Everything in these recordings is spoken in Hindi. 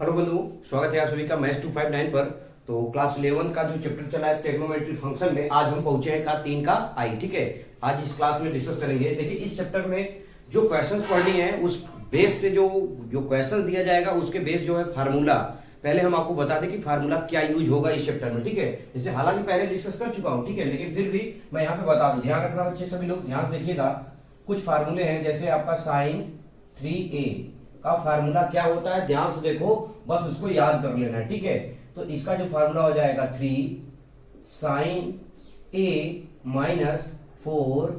हेलो बंधु, स्वागत है आप सभी का मैथ्स 259 पर। तो क्लास 11 का जो चैप्टर चला है ट्रिग्नोमेट्री फंक्शन में, आज हम पहुंचे हैं का 3 का आई। ठीक है, आज इस क्लास में डिस्कस करेंगे। देखिए, इस चैप्टर में जो क्वेश्चंस पढ़नी है उस बेस पे जो क्वेश्चन दिया जाएगा उसके बेस जो है फार्मूला, पहले हम आपको बता दें कि फार्मूला क्या यूज होगा इस चैप्टर में। ठीक है, जैसे हालांकि पहले डिस्कस कर चुका हूं, ठीक है, लेकिन फिर भी मैं यहाँ पे बता दूं। ध्यान रखना बच्चे, सभी लोग ध्यान देखिएगा। कुछ फार्मूले हैं, जैसे आपका साइन 3a का फार्मूला क्या होता है, ध्यान से देखो, बस उसको याद कर लेना है। ठीक है, तो इसका जो फार्मूला हो जाएगा 3 sine a minus 4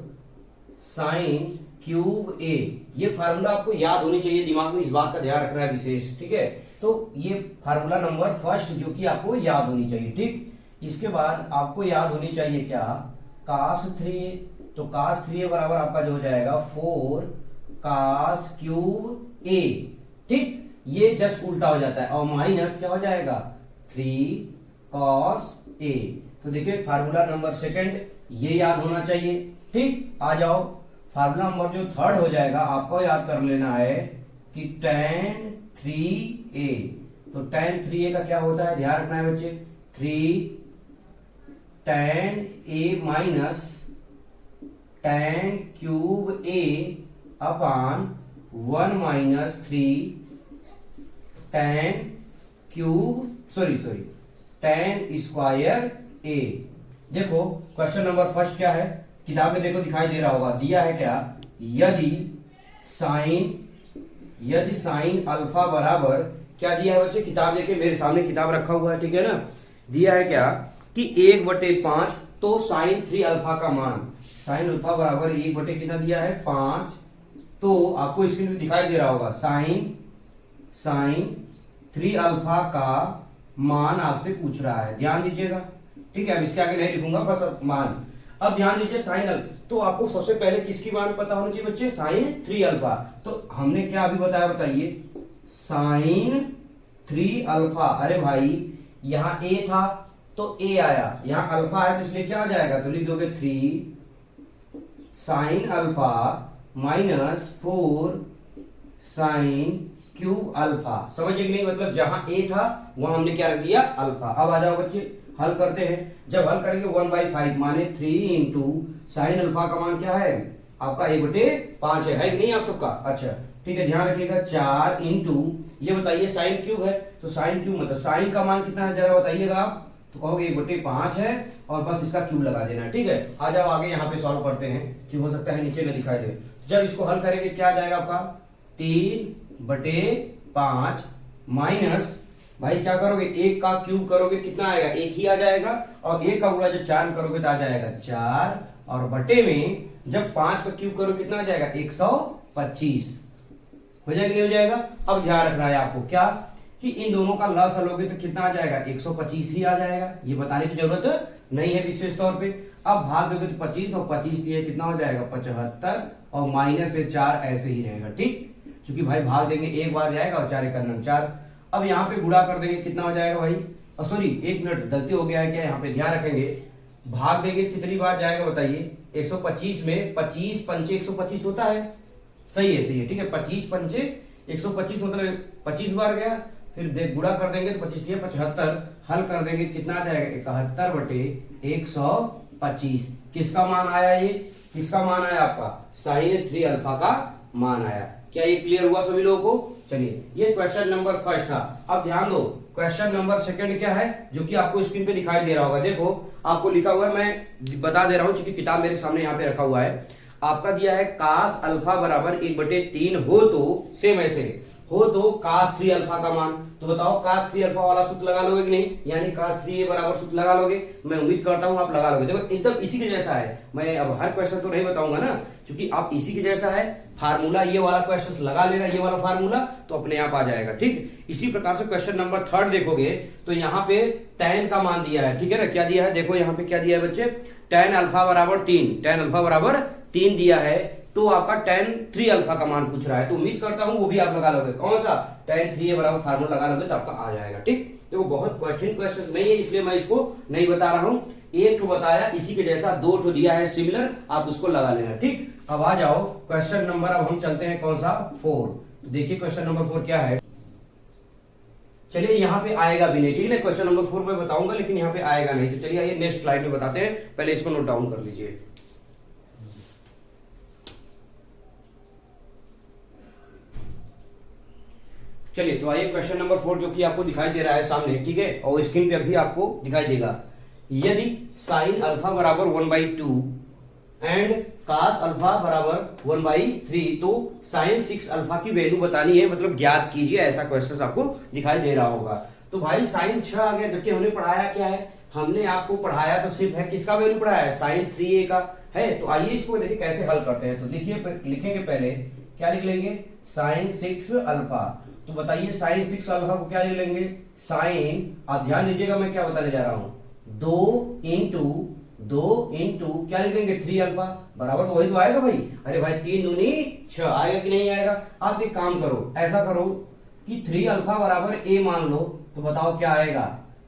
sine cube a। ये फार्मूला आपको याद होनी चाहिए, दिमाग में इस बात का ध्यान रखना है विशेष। ठीक है, तो ये फार्मूला नंबर फर्स्ट जो कि आपको याद होनी चाहिए। ठीक, इसके बाद आपको याद होनी चाहिए क्या, cos 3a। तो cos 3a बराबर आपका जो हो जाएगा 4 cos क्यूब a। ठीक, ये जस्ट उल्टा हो जाता है और माइनस क्या हो जाएगा 3 cos a। तो देखिए फार्मूला नंबर सेकंड ये याद होना चाहिए। ठीक, आ जाओ फार्मूला नंबर जो थर्ड हो जाएगा, आपको याद कर लेना है कि tan 3a। तो tan 3a का क्या होता है, ध्यान रखना है बच्चे, 3 tan a minus tan cube a upon 1 minus 3 tan square a। देखो क्वेश्चन नंबर फर्स्ट क्या है, किताब में देखो दिखाई दे रहा होगा, दिया है क्या, यदि साइन अल्फा बराबर, क्या दिया है बच्चे, किताब देखिए मेरे सामने किताब रखा हुआ है। ठीक है ना, दिया है क्या कि 1/5, तो साइन 3 अल्फा का मान, साइन अल्फा बराबर 1 कितना दिया है 5। तो आपको स्क्रीन पे दिखाई दे रहा होगा साइन 3 अल्फा का मान आपसे पूछ रहा है, ध्यान दीजिएगा। ठीक है, अब इसके आगे नहीं लिखूंगा, बस अब मान। अब ध्यान दीजिए, साइन अल्फा, तो आपको सबसे पहले किसकी मान पता होनी चाहिए बच्चे, साइन 3 अल्फा। तो हमने क्या अभी बताया, बताइए, साइन 3 अल्फा। अरे भाई यहां a था तो a आया, यहां अल्फा है तो इसलिए क्या आ जाएगा, तो लिख दोगे 3 sine alpha minus 4 sine cube alpha. समझ कि नहीं, मतलब जहां a था वहां हमने क्या रख दिया, अल्फा। अब आ जाओ बच्चे, हल करते हैं। जब हल करेंगे 1/5 माने 3 इंटू साइन अल्फा का मान क्या है आपका 1/5 है कि नहीं आप सबका। अच्छा ठीक है, ध्यान रखिएगा, 4 इंटू ये बताइए साइन क्यूब है, तो साइन क्यूब मतलब साइन का मान कितना है जरा बताइएगा आप, तो कहोगे 1/5 है और बस इसका क्यूब लगा देना है। ठीक है, आ जाओ आगे यहाँ पे सॉल्व करते हैं, कि हो सकता है नीचे में दिखाई दे। जब इसको हल करेंगे क्या आ जाएगा आपका 3/5 माइनस, भाई क्या करोगे, 1 का क्यूब करोगे कितना आएगा, 1 ही आ जाएगा, और 1 का गुणा जब 4 करोगे तो आ जाएगा 4, और बटे में जब 5 का क्यूब करोगे कितना आ जाएगा 125। हो जाएगा नहीं हो जाएगा। अब ध्यान रखना है आपको क्या, कि इन दोनों का लस लोगे तो कितना आ जाएगा 125 ही आ जाएगा, ये बताने की जरूरत नहीं है विशेष तौर पे। अब भाग दोगे तो 25 और 25 दिए कितना हो जाएगा 75, और माइनस से 4 ऐसे ही रहेगा। ठीक, क्योंकि भाई भाग देंगे एक बार जाएगा और 4 × 4। अब यहाँ पे गुणा कर देंगे कितना हो जाएगा भाई, सॉरी 1 मिनट गलती हो गया है क्या, यहाँ पे ध्यान रखेंगे, भाग देंगे कितनी बार जाएगा बताइए 125 में 25 पंचे 125 होता है, सही है। ठीक है, 25 पंचे 125 मतलब 25 बार गया, फिर गुणा कर देंगे तो 25 दिया 75, हल कर देंगे कितना आ जाएगा 71/125। किसका मान आया, ये किसका मान आया आपका, साइन 3 अल्फा का मान आया। क्या ये क्लियर हुआ सभी लोगों को। चलिए, ये क्वेश्चन नंबर फर्स्ट था। अब ध्यान दो, क्वेश्चन नंबर सेकंड क्या है, जो कि आपको स्क्रीन पे दिखाई दे रहा होगा। देखो आपको लिखा हुआ है, मैं बता दे रहा हूं क्योंकि किताब मेरे सामने यहाँ पे रखा हुआ है। आपका दिया है cos अल्फा बराबर 1/3 हो तो, सेम ऐसे हो तो cos 3 अल्फा का मान। तो बताओ cos 3 अल्फा वाला सूत्र लगा लोगे कि नहीं, यानी cos 3a बराबर सूत्र लगा लोगे, मैं उम्मीद करता हूं आप लगा लोगे। देखो एकदम इसी के जैसा है, मैं अब हर क्वेश्चन तो नहीं बताऊंगा ना, क्योंकि आप इसी के जैसा है फार्मूला, ये वाला क्वेश्चन लगा लेना, ये वाला फार्मूला तो अपने आप आ जाएगा। ठीक, इसी प्रकार से क्वेश्चन नंबर थर्ड देखोगे तो यहाँ पे tan का मान दिया है। ठीक है ना, क्या दिया है, देखो यहाँ पे क्या दिया है बच्चे, tan अल्फा बराबर 3 दिया है, तो आपका tan 3 अल्फा का मान पूछ रहा है, तो उम्मीद करता हूं वो भी आप लगा लोगे। कौन सा, tan 3a बराबर फार्मूला लगा लोगे तो आपका आ जाएगा। ठीक, तो बहुत कठिन क्वेश्चन नहीं है, इसलिए मैं इसको नहीं बता रहा हूं। एक ठो बताया इसी के जैसा, 2 ठो दिया है सिमिलर, आप उसको लगा लेना। ठीक, अब आ जाओ क्वेश्चन नंबर, अब हम चलते हैं कौन सा 4। देखिए क्वेश्चन नंबर 4 क्या है। चलिए यहाँ पे आएगा भी नहीं, ठीक है। क्वेश्चन नंबर 4 में बताऊंगा लेकिन यहाँ पे आएगा नहीं। तो चलिए आइए नेक्स्ट स्लाइड में बताते हैं, पहले इसको नोट डाउन कर लीजिए। चलिए तो आइए क्वेश्चन नंबर 4 जो कि आपको दिखाई दे रहा है सामने, ठीक है, और स्क्रीन पे अभी आपको दिखाई देगा। यदि साइन अल्फा बराबर 1/2 एंड कास अल्फा बराबर 1/3 तो साइन 6 अल्फा की वैल्यू बतानी है, मतलब ज्ञात कीजिए, ऐसा क्वेश्चन आपको दिखाई दे रहा होगा। तो भाई साइन 6 आ गया, जबकि हमने पढ़ाया क्या है, हमने आपको पढ़ाया तो सिर्फ है किसका वैल्यू पढ़ाया है, साइन 3a का है। तो आइए इसको देखिए कैसे हल करते हैं। तो देखिए लिखेंगे, पहले क्या लिख लेंगे, साइन 6 अल्फा। तो बताइए साइन 6 अल्फा को क्या लिख लेंगे, साइन, आप ध्यान दीजिएगा मैं क्या बताने जा रहा हूं, 2 इंटू क्या लिख देंगे 3 अल्फा बराबर, तो वही तो आएगा भाई। अरे भाई 3 दूनी 6 आएगा कि नहीं आएगा। आप एक काम करो, ऐसा करो कि 3 अल्फा बराबर a मान लो, तो बताओ क्या आएगा।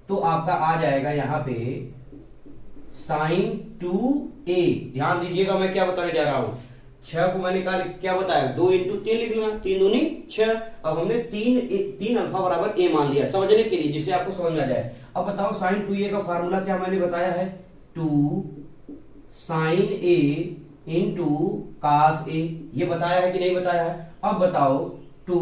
तो आपका आ जाएगा यहाँ पे साइन 2a। ध्यान दीजिएगा मैं क्या बताने जा रहा हूं, 6 को मैंने कहा क्या बताया, 2 इंटू 3 लिख लेना, 3 दूनी 6। अब हमने 3 अल्फा बराबर a मान लिया समझने के लिए, जिससे आपको समझ में आ जाए। अब बताओ साइन 2a का फार्मूला क्या मैंने बताया है, 2 sine a into cos a, ये बताया है कि नहीं बताया है। अब बताओ 2,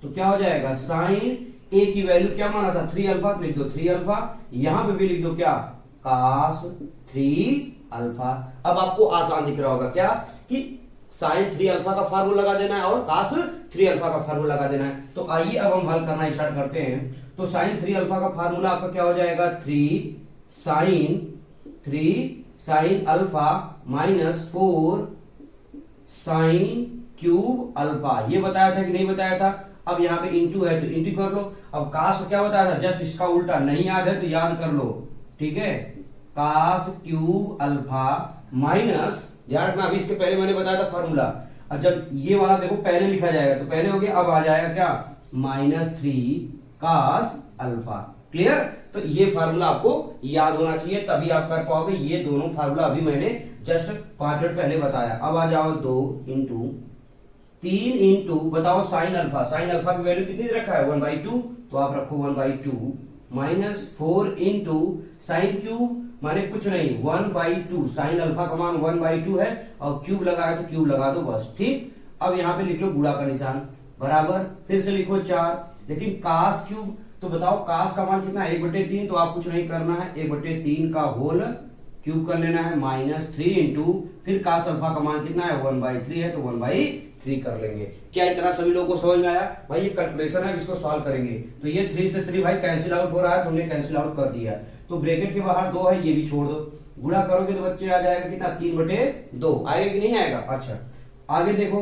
तो क्या हो जाएगा, साइन a की वैल्यू क्या माना था 3 अल्फा, तो लिख दो 3 अल्फा, यहां पे भी लिख दो क्या, कास 3 अल्फा। अब आपको आसान दिख रहा होगा क्या कि साइन 3 अल्फा का फार्मूला लगा देना है और कास 3 अल्फा का फार्मूला लगा देना है। तो आइए अब हम हल करना स्टार्ट करते हैं। तो साइन 3 अल्फा का फार्मूला आपका क्या हो जाएगा, 3 sine alpha minus 4 sine cube alpha, ये बताया था कि नहीं बताया था। अब यहाँ पे इंटू है तो इंटू कर लो। अब कास को क्या बताया था, जस्ट इसका उल्टा, नहीं याद है तो याद कर लो, ठीक है, कास क्यूब अल्फा माइनस, ध्यान रखना अभी इसके पहले मैंने बताया था फार्मूला। अब जब ये वाला देखो पहले लिखा जाएगा तो पहले हो गया, अब आ जाएगा क्या, -3 कास अल्फा। क्लियर। तो ये फार्मूला आपको याद होना चाहिए, तभी आप कर पाओगे। ये दोनों फार्मूला अभी मैंने जस्ट 5 मिनट पहले बताया। अब आ जाओ 2 इंटू 3 इंटू बताओ साइन अल्फा, साइन अल्फा की वैल्यू कितनी रखा है 1/2, तो आप रखो 1/2 माइनस 4 इंटू साइन क्यूब माने कुछ नहीं 1/2, साइन अल्फा का मान 1/2 है और क्यूब लगा है तो क्यूब लगा दो बस, ठीक। अब यहाँ पे लिख लो गुणा का निशान बराबर, फिर से लिखो 4, लेकिन कास क्यूब, तो बताओ कास का मान कितना है 1/3, तो आप कुछ नहीं करना है 1/3 का होल क्यूब कर लेना है -3 इंटू फिर कास अल्फा का मान कितना है 1/3 है तो 1/3 कर लेंगे। क्या इतना सभी लोगों को समझ में आया भाई, ये कैलकुलेशन है, इसको सॉल्व करेंगे। तो ये 3 से 3 भाई कैंसिल आउट हो रहा है, तो हमने कैंसिल आउट कर दिया। तो ब्रैकेट के बाहर 2 है, ये भी छोड़ दो, गुणा करोगे तो बच्चे आ जाएगा कितना 3/2 आएगा कि नहीं आएगा। अच्छा आगे देखो,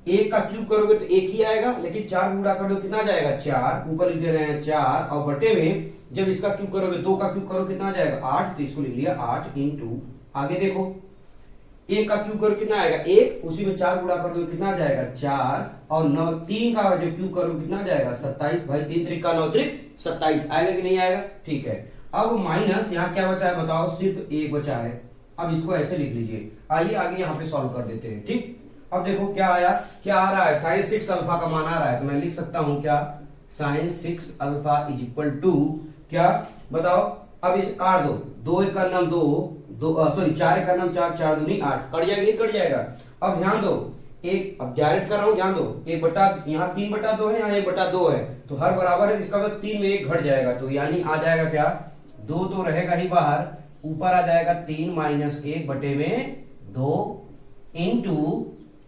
1 का क्यूब करोगे तो 1 ही आएगा, लेकिन 4 गुणा कर दो कितना जाएगा 4, ऊपर लिख दे रहे हैं 4, और बटे में जब इसका क्यूब करोगे 2 का क्यूब करो कितना जाएगा 8, तो इसको लिख लिया 8 इंटू, आगे देखो 1 का क्यूब करो कितना आएगा 1, उसी में 4 गुणा कर दो कितना जाएगा 4, और 9 3 का जब क्यूब करो कितना जाएगा 27, भाई 3 3 का 9 3 27 आएगा कि नहीं आएगा, ठीक है। अब माइनस यहाँ क्या बचा है बताओ, सिर्फ 1 बचा है। अब इसको ऐसे लिख लीजिए, आइए आगे यहाँ पे सॉल्व कर देते हैं, ठीक। अब देखो क्या आया, क्या आ रहा है, साइन 6 अल्फा का मान आ रहा है, तो मैं लिख सकता हूं क्या, sine 6 alpha is equal to क्या बताओ। अब इसे काट दो, 2 1 का नाम 2 सॉरी 4 1 का नाम 4, 4 दूनी 8, कट जाएगा नहीं कट जाएगा। अब ध्यान दो, एक अब डायरेक्ट कर रहा हूं, ध्यान दो, 1 बटा यहाँ 3/2 है, यहाँ 1/2 है, तो हर बराबर है, इसका मतलब 3 में 1 घट जाएगा, तो यानी आ जाएगा क्या 2 तो रहेगा ही बाहर, ऊपर आ जाएगा 3 माइनस 1 बटे में 2 इंटू,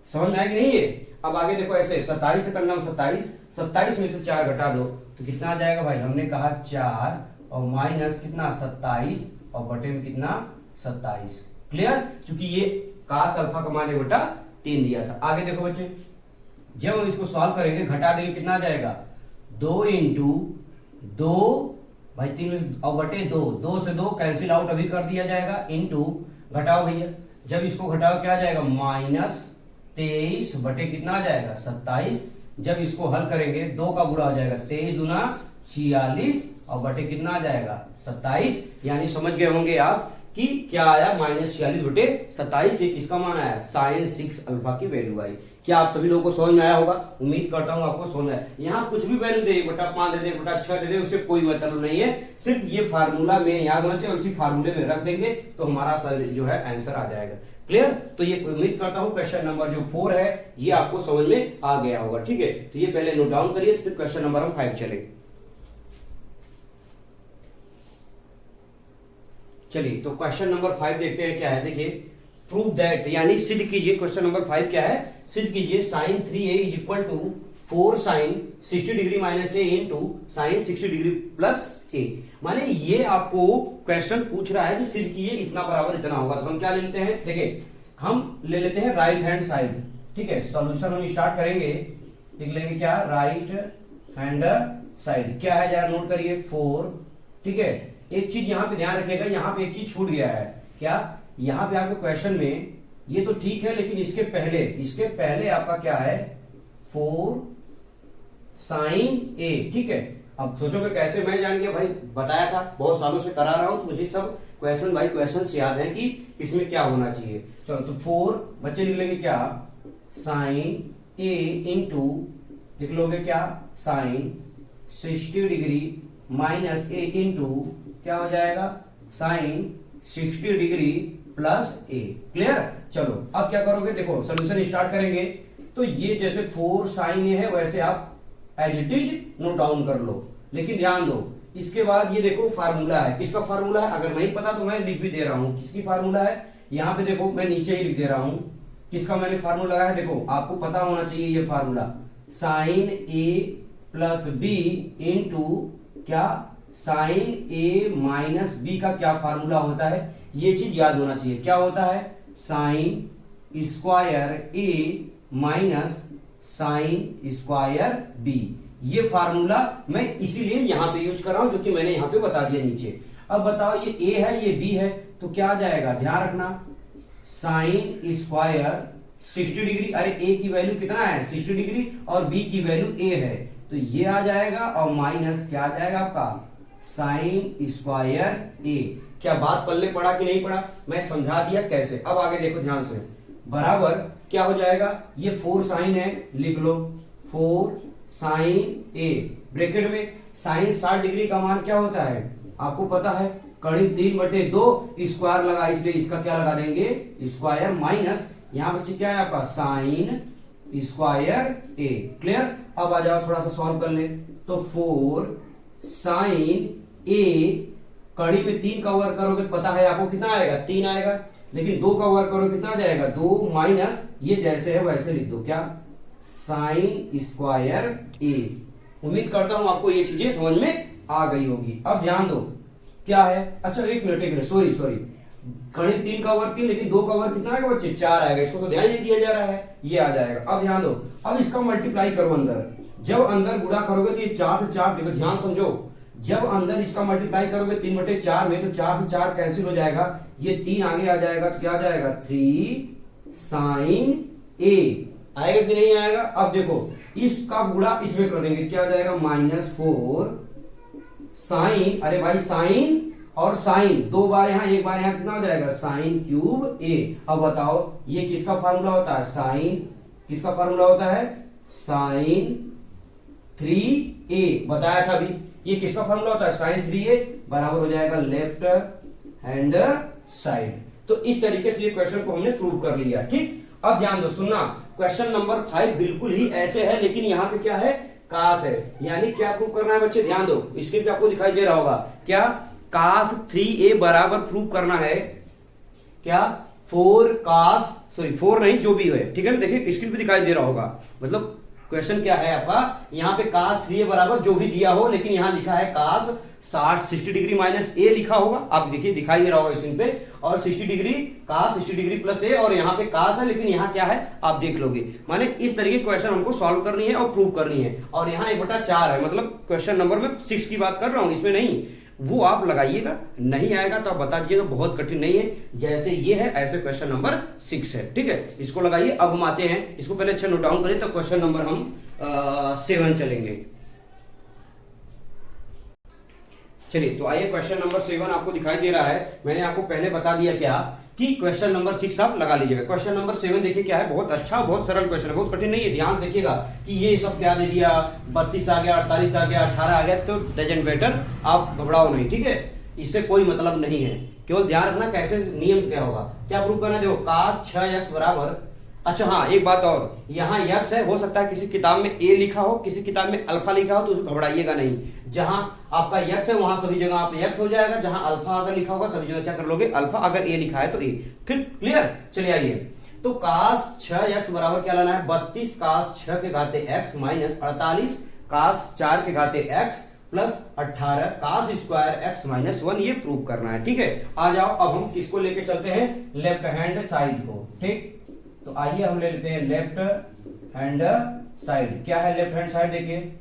समझ में आएगी नहीं ये। अब आगे देखो ऐसे 27 से करना 27 में से 4 घटा दो तो कितना आ जाएगा भाई, हमने कहा 4 और माइनस कितना 27 और बटे में कितना 27। क्लियर, क्योंकि ये कास अल्फा का मान 1/3 दिया था। आगे देखो बच्चे, जब हम इसको सॉल्व करेंगे घटा देंगे कितना आ जाएगा 2 इंटू 2 भाई 3 और बटे 2, 2 से 2 कैंसिल आउट अभी कर दिया जाएगा, इंटू घटाओ भैया, जब इसको घटाओ क्या आ जाएगा -23 बटे कितना आ जाएगा 27, जब इसको हल करेंगे 2 का गुणा हो जाएगा 23 दूना 46 और बटे कितना आ जाएगा 27। यानी समझ गए होंगे आप कि क्या आया -46/27। ये किसका मान आया, sin 6 अल्फा की वैल्यू आई। क्या आप सभी लोगों को समझ में आया होगा? उम्मीद करता हूं आपको समझ आया। यहाँ कुछ भी वैल्यू दे, 1/5 दे दे, 1/6 दे दे, उससे कोई मतलब नहीं है। सिर्फ ये फार्मूला में याद होना चाहिए, उसी फार्मूले में रख देंगे तो हमारा जो है आंसर आ जाएगा। क्लियर? तो ये उम्मीद करता हूं क्वेश्चन नंबर जो 4 है ये आपको समझ में आ गया होगा। ठीक है, तो ये पहले नोट डाउन करिए, फिर क्वेश्चन नंबर हम 5 चले। चलिए तो क्वेश्चन नंबर 5 देखते हैं क्या है। देखिए, प्रूव दैट, यानी सिद्ध कीजिए। क्वेश्चन नंबर 5 क्या है, सिद्ध कीजिए sin 3a is equal to 4 sin 60 degree minus a into sine 60 degree plus a। माने ये आपको क्वेश्चन पूछ रहा है कि सिद्ध कीजिए इतना बराबर इतना होगा। तो हम क्या ले लेते हैं, देखिए हम ले लेते हैं राइट हैंड साइड। ठीक है, सॉल्यूशन हम स्टार्ट करेंगे, लिख लेंगे क्या, राइट हैंड साइड। क्या है जरा नोट करिए, 4। ठीक है, एक चीज यहां पे ध्यान रखिएगा, यहां पे एक चीज छूट गया है। क्या, यहां पे आपके क्वेश्चन में ये तो ठीक है, लेकिन इसके पहले आपका क्या है, 4 sin a। ठीक है, अब सोचोगे कैसे, मैं जान गया भाई, बताया था, बहुत सालों से करा रहा हूं तो मुझे सब क्वेश्चन बाई क्वेश्चन याद है कि इसमें क्या होना चाहिए। चलो तो 4 बच्चे लिख लेंगे क्या, sin a इंटू लिख लोगे क्या, sin 60 degree minus a into क्या हो जाएगा, sin 60 degree plus a। Clear? चलो अब क्या करोगे, देखो सोल्यूशन स्टार्ट करेंगे तो ये जैसे 4 sin a है वैसे आप as it is note down कर लो। लेकिन ध्यान दो, इसके बाद ये देखो फार्मूला है, किसका फार्मूला है, अगर नहीं पता तो मैं लिख भी दे रहा हूं किसकी फार्मूला है। यहां पे देखो मैं नीचे ही लिख दे रहा हूं किसका मैंने फार्मूला लगाया। देखो आपको पता होना चाहिए ये formula, sin a plus b into क्या, sin a माइनस b का क्या फार्मूला होता है, ये चीज याद होना चाहिए। क्या होता है, sin square a minus sin square b। ये फार्मूला मैं इसीलिए यहां पे यूज कर रहा हूं, जो कि मैंने यहां पे बता दिया नीचे। अब बताओ ये a है ये b है, तो क्या आ जाएगा, ध्यान रखना, sin स्क्वायर 60 डिग्री, अरे a की वैल्यू कितना है 60 डिग्री और b की वैल्यू a है, तो ये आ जाएगा और माइनस क्या आ जाएगा आपका sin स्क्वायर a। क्या बात पल्ले पड़ा कि नहीं पड़ा, मैं समझा दिया कैसे। अब आगे देखो ध्यान से, बराबर क्या हो जाएगा, ये 4 sin है, लिख लो 4 sin a, ब्रैकेट में sin 60 डिग्री का मान क्या होता है आपको पता है, करीब 3/2 स्क्वायर लगा, इसलिए इसका क्या लगा देंगे, स्क्वायर, माइनस यहां बच्चे क्या है आपका sin स्क्वायर a। क्लियर? अब आ जाओ थोड़ा सा सॉल्व कर ले, तो 4 sin a, कड़ी में 3 का वर्ग करोगे पता है आपको कितना आएगा, 3 आएगा, लेकिन 2 का वर्ग करोगे कितना आ जाएगा, 2 माइनस ये जैसे है वैसे लिख दो, क्या, sin स्क्वायर a। उम्मीद करता हूं आपको ये चीजें समझ में आ गई होगी। अब ध्यान दो क्या है, अच्छा एक मिनट सॉरी, गणित 3 का वर्ग 3, लेकिन 2 का वर्ग कितना आएगा बच्चे, 4 आएगा, इसको तो ध्यान नहीं दिया जा रहा है, ये आ जाएगा। अब ध्यान दो, अब इसका मल्टीप्लाई करो अंदर, जब अंदर गुणा करोगे तो ये 4 से 4, देखो ध्यान समझो, जब अंदर इसका मल्टीप्लाई करोगे 3/4 में, तो 4 से 4 कैंसिल हो जाएगा, ये 3 आगे आ जाएगा, तो क्या आ जाएगा 3 sin a, आएगा कि नहीं आएगा। अब देखो इसका गुणा इसमें कर देंगे, क्या आ जाएगा -4 sin, अरे भाई साइन और साइन 2 बार यहाँ 1 बार यहाँ, कितना हो जाएगा sin क्यूब a। अब बताओ ये किसका फार्मूला होता है, साइन किसका फार्मूला होता है, sin 3a, बताया था अभी, ये किसका फार्मूला होता है, sin 3a बराबर हो जाएगा लेफ्ट हैंड साइड। तो इस तरीके से ये क्वेश्चन को हमने प्रूव कर लिया। ठीक, अब ध्यान दो, सुनना, क्वेश्चन नंबर 5 बिल्कुल ही ऐसे है, लेकिन यहाँ पे क्या है, कास है, यानी क्या प्रूव करना है बच्चे, ध्यान दो, स्क्रीन पे आपको दिखाई दे रहा होगा, क्या, कास 3a बराबर प्रूव करना है, क्या, 4 नहीं जो भी है, ठीक है ना, देखिए स्क्रीन पे दिखाई दे रहा होगा, मतलब क्वेश्चन क्या है आपका, यहाँ पे कास 3a बराबर जो भी दिया हो, लेकिन यहाँ लिखा है कास 60 डिग्री माइनस a लिखा होगा, आप देखिए दिखाई दे रहा होगा स्क्रीन पे, और 60 degree cos 60 degree plus a, और यहाँ पे कास है, लेकिन यहाँ क्या है आप देख लोगे। माने इस तरीके क्वेश्चन हमको सॉल्व करनी है और प्रूव करनी है, और यहाँ 1/4 है, मतलब क्वेश्चन नंबर में 6 की बात कर रहा हूँ, इसमें नहीं, वो आप लगाइएगा, नहीं आएगा तो आप बता दीजिएगा, बहुत कठिन नहीं है, जैसे ये है ऐसे क्वेश्चन नंबर 6 है। ठीक है, इसको लगाइए। अब हम आते हैं, इसको पहले अच्छा नोट डाउन करें, तो क्वेश्चन नंबर हम 7 चलेंगे। चलिए तो आइए क्वेश्चन नंबर 7 आपको दिखाई दे रहा है। मैंने आपको पहले बता दिया क्या कि क्वेश्चन नंबर 6 आप लगा लीजिएगा। क्वेश्चन नंबर 7 देखिए क्या है, बहुत अच्छा बहुत सरल क्वेश्चन है, बहुत कठिन नहीं है। ध्यान देखिएगा कि ये सब क्या दे दिया, 32 आ गया, 48 आ गया, 18 आ गया, तो डजंट मैटर, आप घबराओ नहीं, ठीक है, इससे कोई मतलब नहीं है। केवल ध्यान रखना कैसे नियम क्या होगा, क्या प्रूव करना। देखो cos 6x बराबर, अच्छा हाँ एक बात और, यहाँ यक्स है, हो सकता है किसी किताब में ए लिखा हो, किसी किताब में अल्फा लिखा हो, तो उसे घबराइएगा नहीं। जहां आपका यक्स है वहां सभी जगह आप यक्स हो जाएगा, जहां अल्फा अगर लिखा होगा सभी जगह क्या कर लोगे, अल्फा। अगर ए लिखा है तो ए, फिर क्लियर। चलिए आइए, तो cos 6x बराबर क्या लाना है, 32 cos 6 के घाते x माइनस 48 cos 4 के घाते x plus 18 cos square x minus 1, ये प्रूव करना है, ठीक है। आ जाओ, अब हम किसको लेके चलते हैं, लेफ्ट हैंड साइड को, ठीक। तो आइए हम ले लेते हैं लेफ्ट हैंड साइड। क्या है लेफ्ट हैंड साइड, देखिए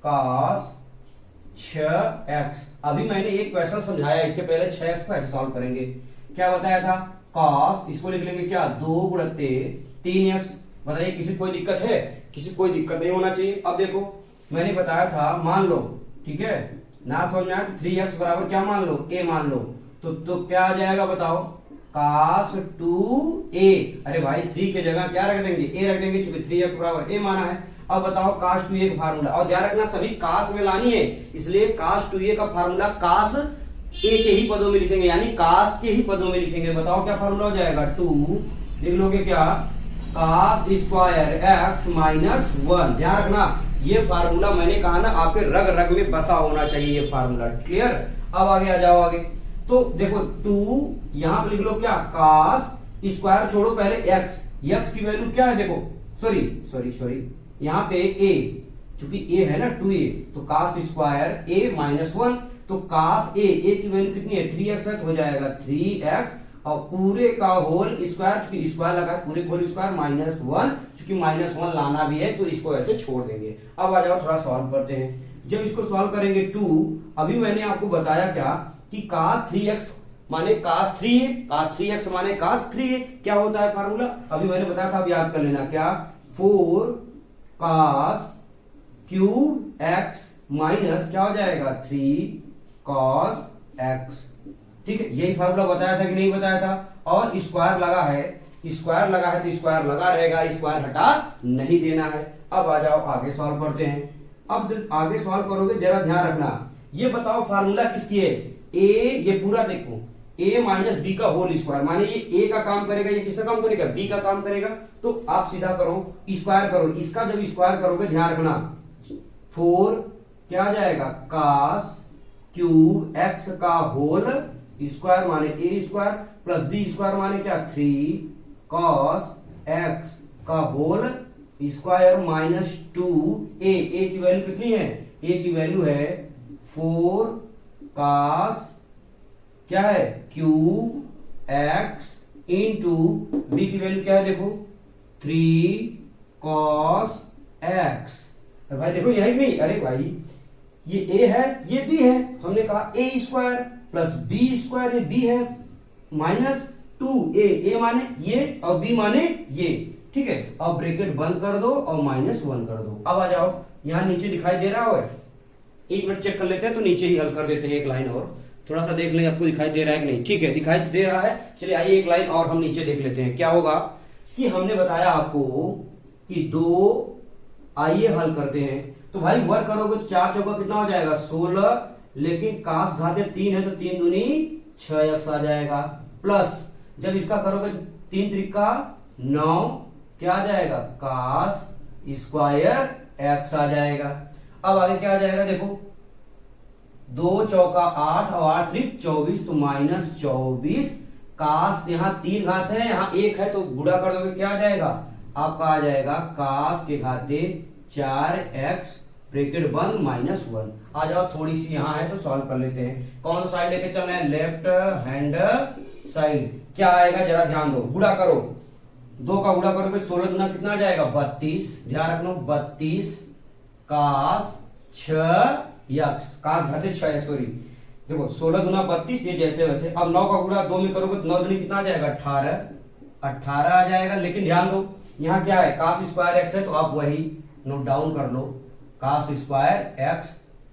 cos 6x। अभी मैंने एक क्वेश्चन समझाया, इसके पहले 6x को ऐसे सॉल्व करेंगे। क्या बताया था, cos, इसको लिख लेंगे क्या, 2 गुणित 3x। बताइए किसी कोई दिक्कत है, किसी कोई दिक्कत नहीं होना चाहिए। अब देखो मैंने बताया था, मान लो, ठीक है, ना समझ में आया तो 3x बराबर क्या मान लो, a मान लो, तो क्या आ जाएगा बताओ, cos 2a। अरे भाई 3 के जगह क्या रख देंगे, a रख देंगे, चूंकि 3x बराबर a माना है। अब बताओ cos 2a का फार्मूला, और ध्यान रखना सभी cos में लानी है, इसलिए cos 2a का फार्मूला cos a के ही पदों में लिखेंगे, यानी cos के ही पदों में लिखेंगे। बताओ क्या फार्मूला हो जाएगा, 2 लिख लोगे क्या, cos स्क्वायर x माइनस 1। ध्यान रखना ये फार्मूला मैंने कहा ना, आपके रग रग में बसा होना चाहिए ये फार्मूला, क्लियर। अब आगे आ जाओ, आगे तो देखो 2 यहां पे लिख लो क्या, cos स्क्वायर छोड़ो पहले x की वैल्यू क्या है, देखो सॉरी यहां पे a, क्योंकि a है ना 2a, तो cos स्क्वायर a माइनस 1, तो cos a की वैल्यू कितनी है, 3x है, तो हो जाएगा 3x और पूरे का होल स्क्वायर, चूंकि स्क्वायर लगा है, पूरे होल स्क्वायर माइनस 1, चूंकि माइनस 1 लाना भी है तो इसको ऐसे छोड़ देंगे। अब आ जाओ थोड़ा सॉल्व करते हैं। जब इसको सॉल्व करेंगे 2, अभी मैंने आपको बताया क्या कि cos 3x माने cos 3a, cos 3x माने cos 3a, क्या होता है फार्मूला, अभी मैंने बताया था, अब याद कर लेना क्या, 4 cos क्यूब x माइनस क्या हो जाएगा, 3 cos x, ठीक है। यही फार्मूला बताया था कि नहीं बताया था, और स्क्वायर लगा है, स्क्वायर लगा है तो स्क्वायर लगा रहेगा, स्क्वायर हटा नहीं देना है। अब आ जाओ आगे सॉल्व करते हैं। अब जब आगे सॉल्व करोगे जरा ध्यान रखना, ये बताओ फार्मूला किसकी है, a, ये पूरा देखो a माइनस बी का होल स्क्वायर, माने ये a का काम करेगा, ये किसका काम करेगा, b का काम करेगा। तो आप सीधा करो, स्क्वायर करो, इसका जब स्क्वायर करोगे ध्यान रखना 4 क्या आ जाएगा, cos क्यूब x का होल स्क्वायर माने a square plus b square माने क्या, 3 cos x का whole square minus 2a। a की वैल्यू कितनी है, a की वैल्यू है 4 cos क्या है, क्यूब x इंटू b की वैल्यू क्या है, देखो 3 cos x। भाई देखो यही नहीं, अरे भाई ये a है ये b है, हमने कहा a square plus b square, ये b है माइनस 2a, माने ये और b माने ये, ठीक है। अब ब्रैकेट बंद कर दो और माइनस 1 कर दो। अब आ जाओ, यहां नीचे दिखाई दे रहा है, एक मिनट चेक कर लेते हैं, तो नीचे ही हल कर देते हैं, एक लाइन और थोड़ा सा देख लेंगे आपको दिखाई दे रहा है कि नहीं, ठीक है दिखाई दे रहा है। चलिए आइए एक लाइन और हम नीचे देख लेते हैं। क्या होगा कि हमने बताया आपको कि 2, आइए हल करते हैं। तो भाई वर्क करोगे तो 4 चौका कितना हो जाएगा, 16, लेकिन cos घाते 3 है तो 3 दूनी 6x आ जाएगा, प्लस जब इसका करोगे तो 3 त्रिका 9, क्या आ जाएगा, cos स्क्वायर x आ जाएगा। अब आगे क्या आ जाएगा, देखो 2 चौका 8 और 8 त्रिक 24, तो माइनस 24, cos यहाँ 3 घात है, यहाँ 1 है, तो गुणा कर दोगे क्या आ जाएगा, आपका आ जाएगा cos के घाते 4x ब्रैकेट बंद माइनस 1। आ जाओ, थोड़ी सी यहाँ है तो सॉल्व कर लेते हैं। कौन सा साइड लेके चलना है, लेफ्ट हैंड साइड। क्या आएगा जरा ध्यान दो, गुणा करो, 2 का गुणा करोगे 16 गुना कितना आ जाएगा, 32। ध्यान रखना 32 cos 6x, cos घाते 6x, sorry देखो 16 गुना 32, ये जैसे वैसे। अब 9 का गुणा 2 में करोगे तो 9 दूनी कितना आ जाएगा, 18 आ जाएगा। लेकिन ध्यान दो यहाँ क्या है, cos स्क्वायर x है, तो आप वही नोट डाउन कर लो, cos स्क्वायर x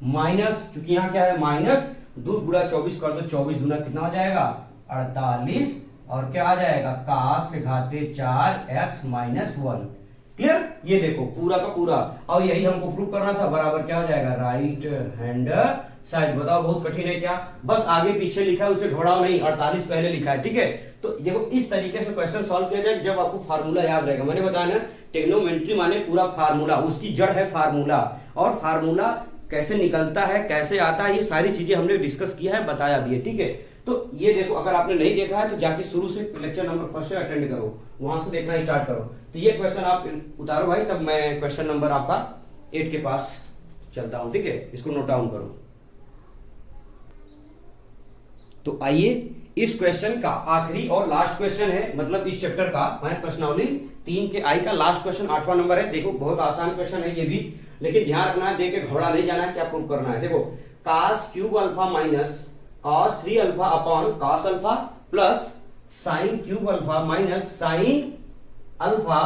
माइनस, क्योंकि यहाँ क्या है माइनस, 2 गुणा 24 कर दो, 24 गुना कितना हो जाएगा 48, और क्या आ जाएगा cos के घाते 4x-1। क्लियर? ये देखो पूरा का पूरा, और यही हमको प्रूव करना था, बराबर क्या हो जाएगा राइट हैंड साइड। बताओ बहुत कठिन है क्या? बस आगे पीछे लिखा है उसे घोड़ाओ नहीं, 48 पहले लिखा है, ठीक है। तो देखो इस तरीके से क्वेश्चन सॉल्व किया जाए जब आपको फार्मूला याद रहेगा। मैंने बताया ना ट्रिग्नोमेट्री माने पूरा फार्मूला, उसकी जड़ है फार्मूला, और फार्मूला कैसे निकलता है कैसे आता है ये सारी चीजें हमने डिस्कस किया है, बताया भी है, ठीक है। तो ये देखो अगर आपने नहीं देखा है तो जाके शुरू से लेक्चर नंबर फर्स्ट से अटेंड करो, वहां से देखना स्टार्ट करो। तो ये क्वेश्चन आप उतारो भाई, तब मैं क्वेश्चन नंबर आपका 8 के पास चलता हूं, ठीक है। इसको नोट डाउन करो। तो आइए इस क्वेश्चन का आखिरी और लास्ट क्वेश्चन है, मतलब इस चैप्टर का माने प्रश्नावली 3 के आई का लास्ट क्वेश्चन 8वां नंबर है। देखो बहुत आसान क्वेश्चन है ये भी, लेकिन ध्यान रखना है, देख के घोड़ा नहीं जाना है, क्या प्रूव करना है। देखो cos cube alpha minus cos 3 alpha upon cos alpha plus sin cube alpha minus sin alpha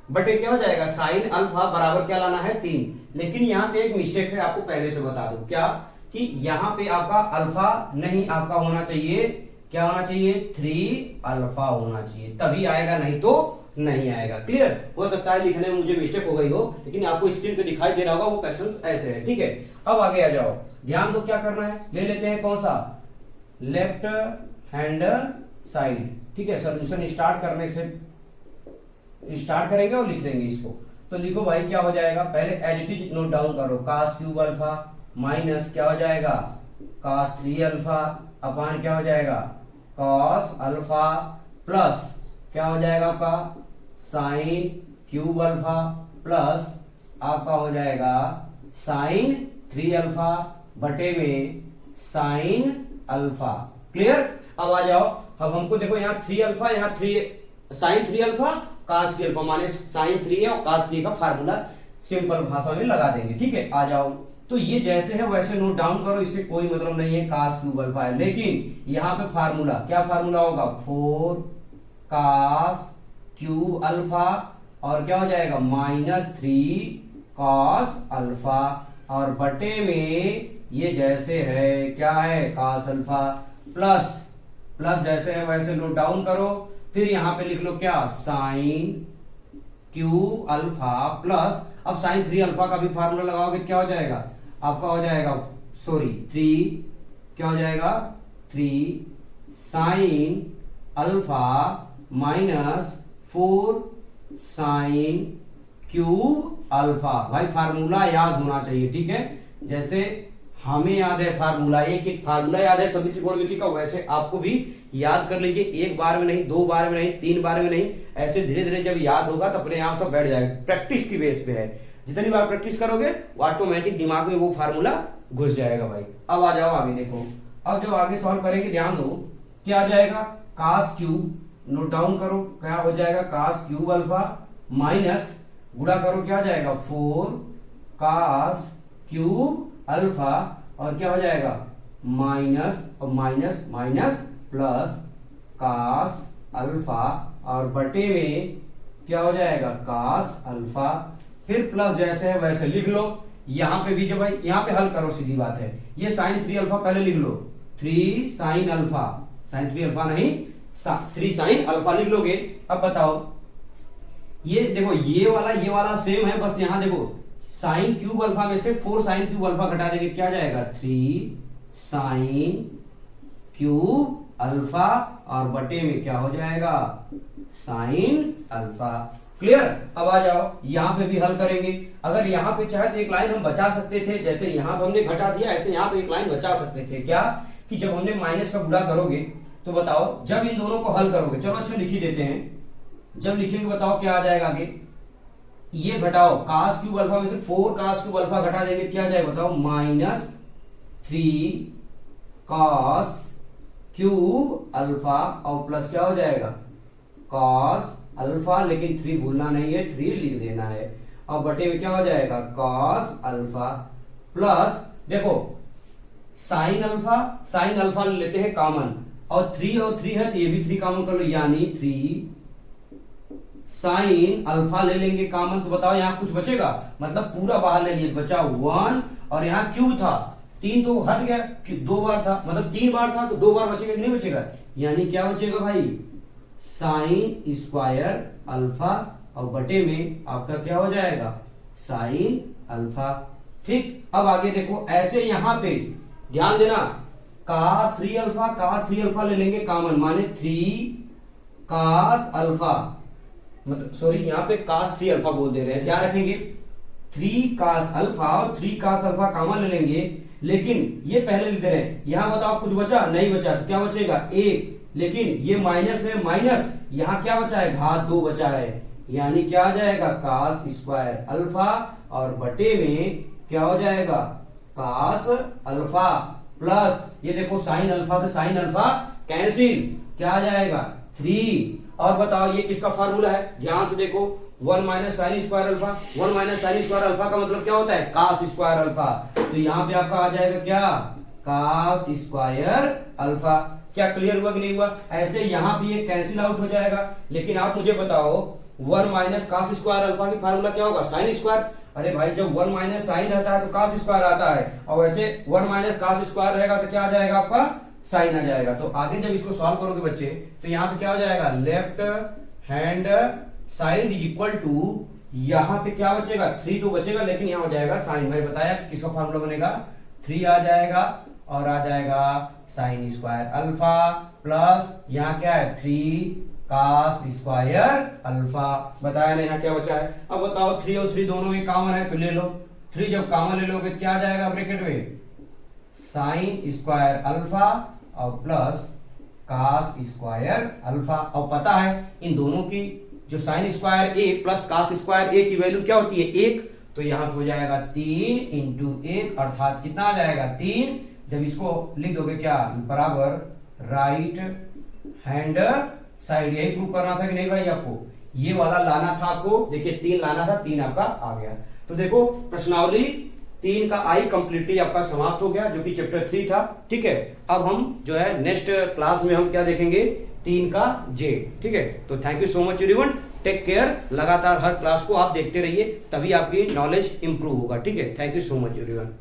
बटे क्या हो जाएगा sin अल्फा बराबर क्या लाना है 3। लेकिन यहाँ पे एक मिस्टेक है, आपको पहले से बता दूं क्या, कि यहाँ पे आपका अल्फा नहीं, आपका होना चाहिए क्या होना चाहिए 3 अल्फा होना चाहिए, तभी आएगा, नहीं तो नहीं आएगा। क्लियर? हो सकता है लिखने में मुझे मिस्टेक हो गई हो, लेकिन आपको स्क्रीन पे दिखाई दे रहा होगा वो क्वेश्चन ऐसे है, ठीक है। अब आगे आ जाओ, ध्यान दो क्या करना है, ले लेते हैं कौन सा लेफ्ट हैंड साइड, ठीक है। सोल्यूशन स्टार्ट करने से स्टार्ट करेंगे और लिख देंगे इसको। तो लिखो भाई क्या हो जाएगा, पहले as it is note down करो, cos क्यूब अल्फा माइनस क्या हो जाएगा cos 3 अल्फा अपॉन क्या हो जाएगा cos अल्फा प्लस क्या हो जाएगा आपका sin क्यूब अल्फा प्लस आपका हो जाएगा sin 3 अल्फा बटे में sin अल्फा। क्लियर? अब आ जाओ, अब हमको देखो यहाँ 3 अल्फा, यहाँ 3 sin 3 अल्फा cos 3 अल्फा माने sin 3 है और cos 3 का फार्मूला सिंपल भाषा में लगा देंगे, ठीक है। आ जाओ, तो ये जैसे है वैसे नोट डाउन करो, इससे कोई मतलब नहीं है, cos क्यूब अल्फा है, लेकिन यहाँ पे फार्मूला क्या फार्मूला होगा 4 cos क्यूब अल्फा और क्या हो जाएगा -3 cos अल्फा, और बटे में ये जैसे है क्या है cos अल्फा प्लस प्लस जैसे है वैसे नोट डाउन करो, फिर यहां पे लिख लो क्या sin क्यूब अल्फा प्लस, अब sin 3 अल्फा का भी फार्मूला लगाओगे क्या हो जाएगा आपका हो जाएगा 3 क्या हो जाएगा 3 sin alpha minus 4 sin cube alpha. भाई फार्मूला याद होना चाहिए, ठीक है। जैसे हमें याद है फार्मूला, एक एक फार्मूला याद है सभी त्रिकोणमिति का, वैसे आपको भी याद कर लीजिए, एक बार में नहीं, 2 बार में नहीं, 3 बार में नहीं, ऐसे धीरे धीरे जब याद होगा तो अपने आप सब बैठ जाएगा। प्रैक्टिस की बेस पे है, जितनी बार प्रैक्टिस करोगे वो ऑटोमेटिक दिमाग में वो फार्मूला घुस जाएगा भाई। अब आ जाओ आगे देखो, अब जब आगे सॉल्व करेंगे ध्यान दो क्या आ जाएगा cos क्यूब, नोट डाउन करो क्या हो जाएगा cos क्यूब अल्फा माइनस गुणा करो क्या आ जाएगा 4 cos क्यूब अल्फा और क्या हो जाएगा माइनस और minus minus plus cos alpha और बटे में क्या हो जाएगा cos अल्फा, फिर प्लस जैसे है वैसे लिख लो। यहां पे भी जब भाई यहां पे हल करो, सीधी बात है, ये sin 3 अल्फा पहले लिख लो, 3 sin अल्फा, sin 3 अल्फा नहीं 3 sin अल्फा लिख लोगे। अब बताओ ये देखो ये वाला सेम है, बस यहां देखो sin क्यूब अल्फा में से 4 sin क्यूब अल्फा घटा देंगे क्या जाएगा 3 sin क्यूब अल्फा और बटे में क्या हो जाएगा sin अल्फा। क्लियर? अब आ जाओ यहां पे भी हल करेंगे, अगर यहां पे चाहे तो एक लाइन हम बचा सकते थे, जैसे यहां पे हमने घटा दिया ऐसे यहां पे एक लाइन बचा सकते थे, क्या कि जब हमने माइनस का गुणा करोगे तो बताओ जब इन दोनों को हल करोगे, चलो अच्छा लिख ही देते हैं, जब लिखेंगे बताओ क्या आ जाएगा आगे, ये घटाओ cos क्यूब अल्फा में से 4 cos क्यूब अल्फा घटा देंगे क्या आ जाएगा बताओ -3 cos क्यूब अल्फा और प्लस क्या हो जाएगा cos अल्फा, लेकिन 3 भूलना नहीं है, 3 लिख देना है, और बटे में क्या हो जाएगा cos अल्फा प्लस देखो sin अल्फा लेते हैं कॉमन, और 3 है तो ये भी 3 कॉमन कर लो, यानी 3 sin अल्फा ले लेंगे कॉमन, तो बताओ यहाँ कुछ बचेगा, मतलब पूरा बाहर ले लिए, बचा 1 और यहाँ क्यूब था 3 तो हट गया कि 2 बार था, मतलब 3 बार था तो 2 बार बचेगा कि नहीं बचेगा, यानी क्या बचेगा भाई, साइन स्क्वायर अल्फा और बटे में आपका क्या हो जाएगा, साइन अल्फा। ठीक, अब आगे देखो, ऐसे यहां पे ध्यान देना, cos 3 अल्फा ले लेंगे कॉमन, माने 3 cos अल्फा, मतलब सॉरी यहाँ पे cos 3 अल्फा बोल दे रहे हैं, ध्यान रखेंगे 3 cos अल्फा और 3 cos अल्फा कॉमन ले लेंगे, लेकिन ये पहले लेते रहे, यहां बताओ कुछ बचा, नहीं बचा, तो क्या बचेगा 1, लेकिन ये माइनस में माइनस, यहां क्या बचा है, घात 2 बचा है, यानी क्या आ जाएगा cos स्क्वायर अल्फा और बटे में क्या हो जाएगा cos अल्फा प्लस ये देखो साइन अल्फा से साइन अल्फा कैंसिल, क्या आ जाएगा 3। और बताओ ये किसका फार्मूला है, ध्यान से देखो, 1 minus sine square alpha, 1 minus sine square alpha का मतलब क्या होता है, cos स्क्वायर अल्फा, तो यहाँ पे आपका आ जाएगा क्या, cos स्क्वायर अल्फा। क्या क्लियर हुआ कि नहीं हुआ, ऐसे यहाँ भी ये कैंसिल आउट हो जाएगा, लेकिन आप मुझे बताओ 1 माइनस cos स्क्वायर अल्फा की फार्मूला क्या होगा, साइन स्क्वायर, अरे भाई जब 1 माइनस साइन रहता है तो cos स्क्वायर आता है, और वैसे 1 माइनस cos स्क्वायर रहेगा तो क्या आ जाएगा आपका, साइन आ जाएगा। तो आगे जब इसको सॉल्व करोगे बच्चे तो यहाँ पे क्या हो जाएगा, left hand side is equal to, यहाँ पे क्या बचेगा 3 तो बचेगा, लेकिन यहाँ हो जाएगा साइन, मैंने बताया किसका फार्मूला बनेगा, 3 आ जाएगा और आ जाएगा साइन स्क्वायर अल्फा प्लस यहाँ क्या है 3 cos स्क्वायर अल्फा, बताया ना यहाँ क्या बचा है। अब बताओ 3 और 3 दोनों में कॉमन है तो ले लो, 3 जब कॉमन ले लोगे क्या आ जाएगा ब्रैकेट में, साइन स्क्वायर अल्फा और प्लस cos स्क्वायर अल्फा। और पता है इन दोनों की जो साइन स्क्वायर ए प्लस cos स्क्वायर ए की वैल्यू क्या होती है, 1, तो यहाँ हो जाएगा 3 इंटू 1 अर्थात कितना आ जाएगा 3। जब इसको लिख दोगे क्या बराबर राइट हैंड साइड, यही प्रूव करना था कि नहीं भाई, आपको ये वाला लाना था, आपको देखिए 3 लाना था, 3 आपका आ गया। तो देखो प्रश्नावली 3 का आई कंप्लीटली आपका समाप्त हो गया, जो कि चैप्टर 3 था। ठीक है, अब हम जो है नेक्स्ट क्लास में हम क्या देखेंगे, 3 का जे। ठीक है, तो thank you so much everyone, take care, लगातार हर क्लास को आप देखते रहिए, तभी आपकी नॉलेज इंप्रूव होगा। ठीक है, thank you so much everyone.